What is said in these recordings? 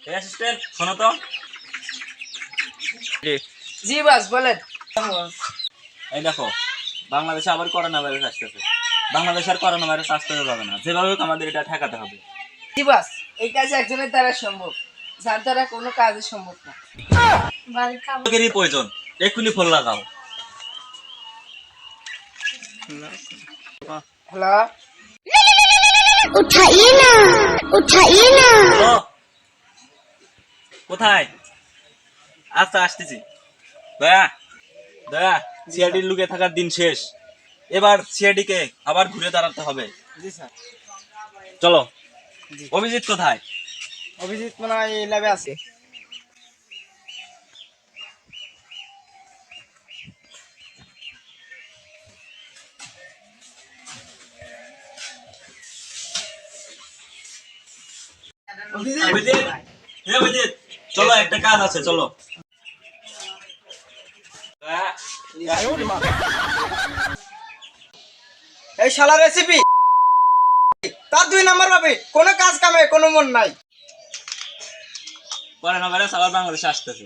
Assistant শোনো তো। জি বস বলেন। এই দেখো, বাংলাদেশে আবার করোনা ভাইরাস আসতেছে। বাংলাদেশে আর করোনা ভাইরাস আসতে যাবে না, যেভাবে হোক আমাদের এটা ঠেকাতে হবে। জি বস, এই কাজ একজনের দ্বারা সম্ভব, যার দ্বারা কোনো কাজই সম্ভব না। লোকেরই প্রয়োজন, এক্ষুনি ফোন লাগাও। হ্যালো, उठाइए ना उठाइए ना হ্যালো, কোথায়? আচ্ছা আসতেছি। দয়া দয়া, সিআইডির লুকে থাকার দিন শেষ। এবার সিআইডি কে আবার ঘুরে দাঁড়াতে হবে। জি স্যার। চলো। অভিজিৎ কোথায়? অভিজিৎ মনে হয় এই ল্যাবে আছে। অভিজিৎ, অভিজিৎ, চলো একটা কাজ আছে, চলো। এই শালা রেসিপি তার 2 নাম্বার পাবে, কোনো কাজ কামে কোনো মন নাই। করোনা ভাইরাস আবার বাংলাদেশে আসতেছে,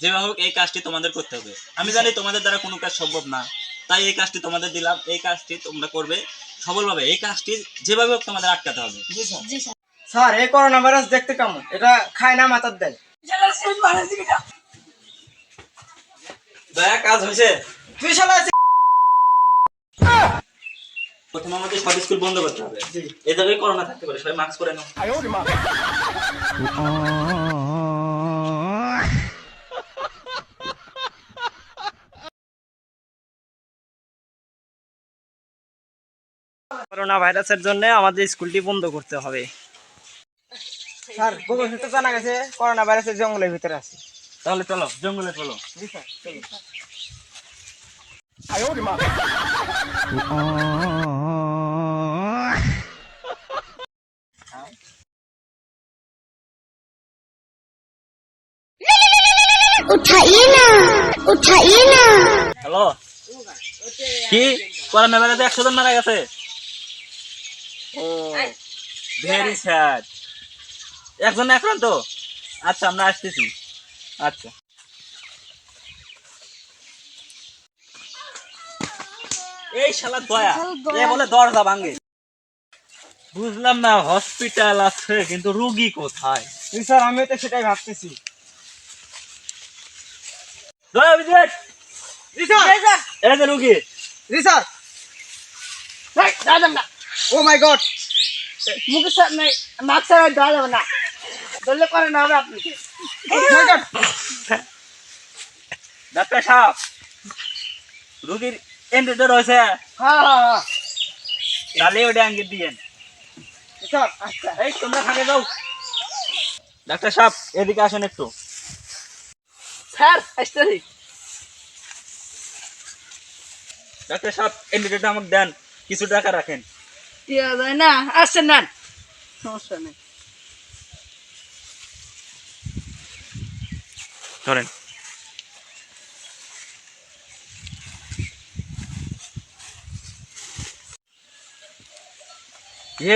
যেভাবে হোক এই কাজটি তোমাদের করতে হবে। আমি জানি তোমাদের দ্বারা কোনো কাজ সম্ভব না, তাই এই কাজটি তোমাদের দিলাম। এই কাজটি তোমরা করবে সফলভাবে। এই কাজটি যেভাবে হোক তোমাদের আটকাতে হবে। স্যার, এই করোনা ভাইরাস দেখতে কেমন? এটা খায় না মাথার দেয়। দয়া, কাজ হয়েছে। তুই শালা প্রথমে আমাদের সব স্কুল বন্ধ করতে হবে। এই জায়গায় করোনা থাকতে পারে, সবাই মাস্ক পরে নাও। করোনা ভাইরাসের জন্য আমাদের স্কুলটি বন্ধ করতে হবে। স্যার, গুগল সূত্রে জানা গেছে করোনা ভাইরাসের জঙ্গলের ভিতরে আছে। তাহলে চলো, জঙ্গলে চলো। জি স্যার, চলো। उठाइए ना उठाइए ना হ্যালো, কি করোনা ভাইরাসে 100 জন মারা গেছে? ও, ভেরি স্যাড। একজন আক্রান্ত? আচ্ছা, আমরা আসতেছি। আচ্ছা। এই শালা দয়া, এ বলে দরজা ভাঙে। বুঝলাম না, হসপিটাল আছে কিন্তু রুগী কোথায়? জি স্যার, আমিও তো সেটাই ভাবতেছি। দয়া, অভিজিৎ, জি স্যার। এই যে রুগী। জি স্যার। ও মাই গড, মুখে স্যার নাই, মাস্ক ছাড়া দেওয়া যাবে না, ধরলে করে না হবে আপনি। ডাক্তার সাহেব, রুগীর এন্ট্রিটা রয়েছে, হ্যাঁ হ্যাঁ হ্যাঁ তাহলে ওটা আঙ্গির দিয়েন। স্যার। আচ্ছা, এই তোমরা থাকে যাও। ডাক্তার সাহেব, এদিকে আসেন একটু। স্যার আসতেছি। ডাক্তার সাহেব, এন্ট্রিটা আমাকে দেন, কিছু টাকা রাখেন। দেওয়া যায় না, আসছেন না, সমস্যা নেই। ধরেন।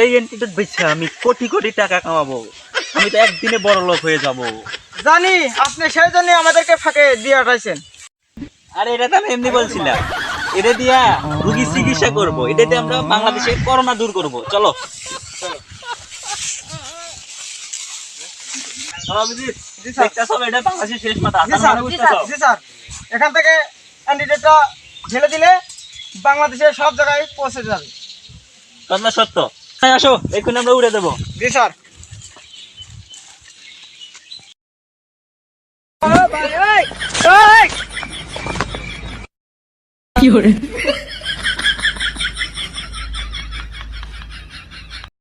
এই এন্ট্রিটা বেচে আমি কোটি কোটি টাকা কামাবো। আমি তো একদিনে বড় লোক হয়ে যাব। জানি, আপনি সেই জন্য আমাদেরকে ফাঁকে দিয়ে আটাইছেন। আরে এটা তো আমি এমনি বলছিলাম, এটা দিয়া রুগী চিকিৎসা করবো, এটাতে আমরা বাংলাদেশে করোনা দূর করব। চলো। এটা বাংলাদেশের শেষ মাথা। জি স্যার, এখান থেকে ক্যান্ডিডেটটা ঢেলে দিলে বাংলাদেশের সব জায়গায় পৌঁছে যাবে। কথা সত্য। আসো, এখন আমরা উড়ে দেবো। জি স্যার। কি